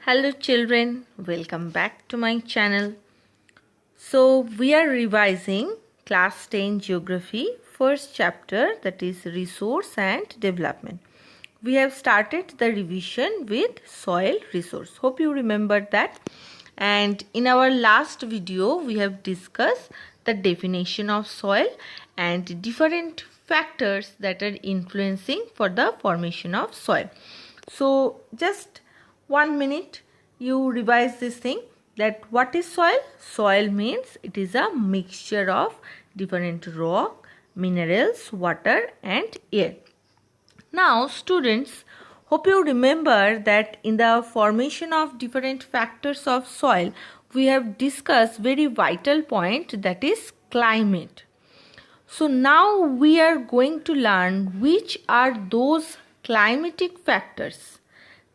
Hello children, welcome back to my channel. So we are revising class 10 geography first chapter, that is resource and development. We have started the revision with soil resource. Hope you remember that. And in our last video we have discussed the definition of soil and different factors that are influencing for the formation of soil. So just 1 minute you revise this thing, that what is soil? Soil means it is a mixture of different rock, minerals, water and air. Now students, hope you remember that in the formation of different factors of soil we have discussed very vital point, that is climate. So now we are going to learn which are those climatic factors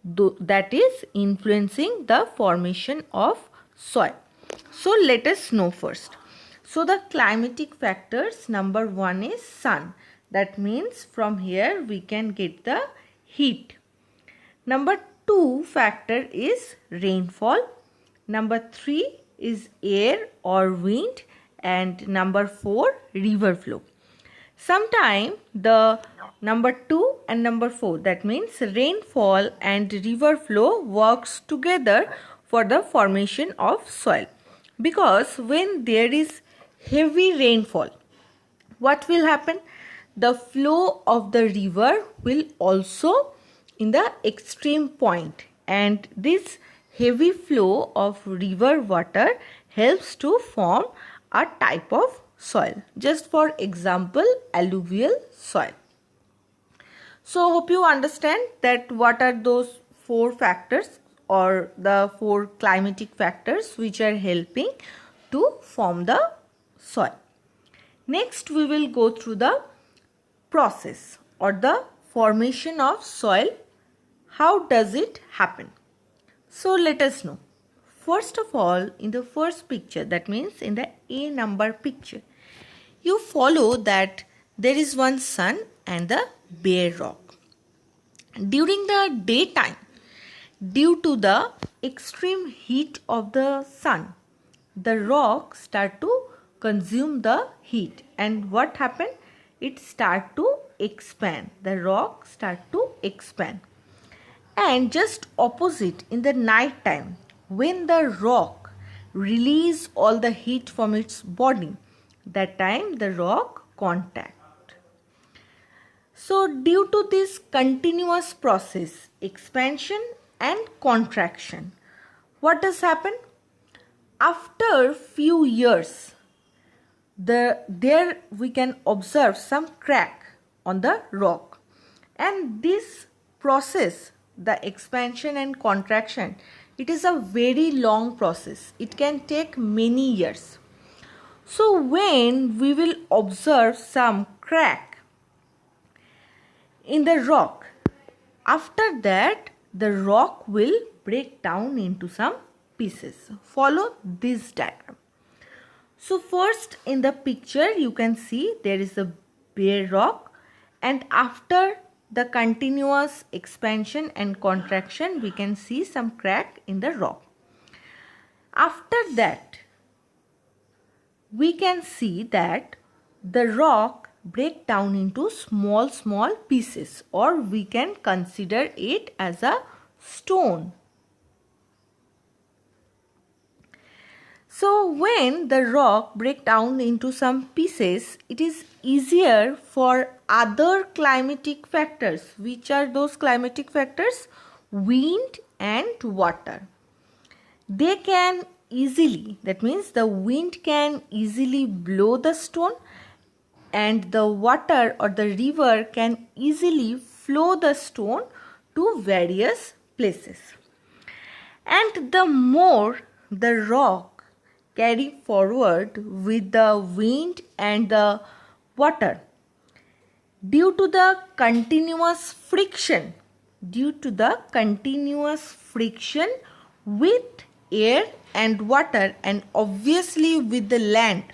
that is influencing the formation of soil. So let us know first. So the climatic factors, number 1 is sun. That means from here we can get the heat. Number 2 factor is rainfall. Number 3 is air or wind. And number 4 river flow. Sometime the number 2 and number 4, that means rainfall and river flow, works together for the formation of soil. Because when there is heavy rainfall, what will happen? The flow of the river will also in the extreme point, and this heavy flow of river water helps to form a type of soil. Just for example, alluvial soil. So hope you understand that what are those 4 factors or the 4 climatic factors which are helping to form the soil. Next we will go through the process or the formation of soil. How does it happen? So let us know. First of all, in the first picture, that means in the A number picture, you follow that there is one sun and the bare rock. During the daytime, due to the extreme heat of the sun, the rock start to consume the heat, and what happened? It start to expand. The rock start to expand. And just opposite, in the night time, when the rock release all the heat from its body, that time the rock contact. So due to this continuous process, expansion and contraction, what does happen? After few years, there we can observe some crack on the rock, and this process, the expansion and contraction, it is a very long process. It can take many years. So when we will observe some crack in the rock, after that the rock will break down into some pieces. Follow this diagram. So first in the picture you can see there is a bare rock, and after the continuous expansion and contraction we can see some crack in the rock. After that we can see that the rock break down into small pieces, or we can consider it as a stone. So when the rock break down into some pieces, it is easier for other climatic factors. Which are those climatic factors? Wind and water. They can easily, that means the wind can easily blow the stone, and the water or the river can easily flow the stone to various places. And the more the rock carry forward with the wind and the water, due to the continuous friction with air and water, and obviously with the land,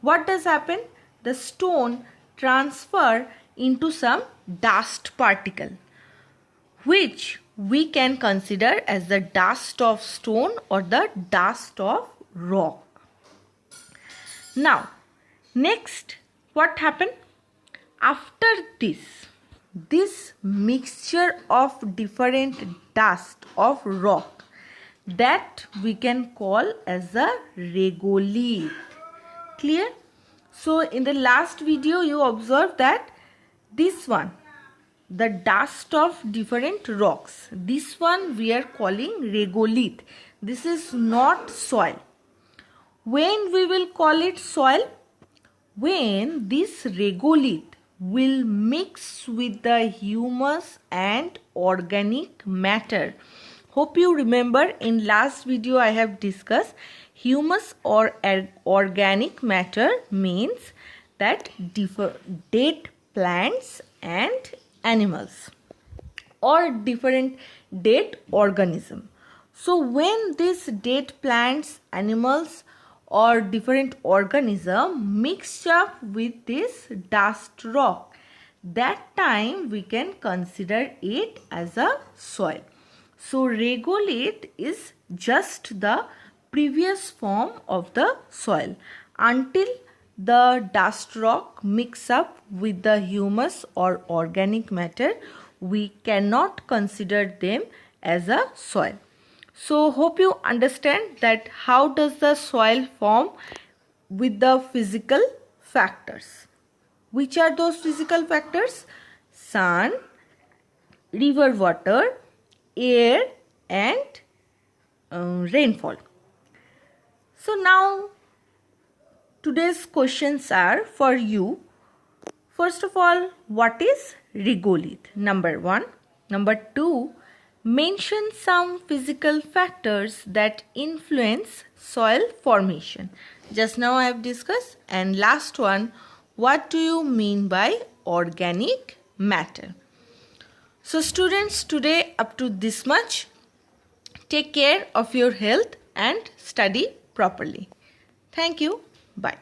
what does happen? The stone transfer into some dust particle, which we can consider as the dust of stone or the dust of rock. Now, next, what happened? After this mixture of different dust of rock, that we can call as a regolith. Clear? So in the last video you observed that this one, the dust of different rocks, this one we are calling regolith. This is not soil. When we will call it soil? When this regolith will mix with the humus and organic matter. Hope you remember in last video I have discussed humus or organic matter means that dead plants and animals or different dead organism. So when these dead plants, animals or different organism mix up with this dust rock, that time we can consider it as a soil. So regolith is just the previous form of the soil. Until the dust rock mix up with the humus or organic matter, we cannot consider them as a soil. So hope you understand that how does the soil form with the physical factors. Which are those physical factors? Sun, river water, air and rainfall. So now today's questions are for you. First of all, what is regolith? Number 1. Number 2. Mention some physical factors that influence soil formation. Just now I have discussed. And last one, what do you mean by organic matter? So students, today up to this much. Take care of your health and study properly. Thank you. Bye.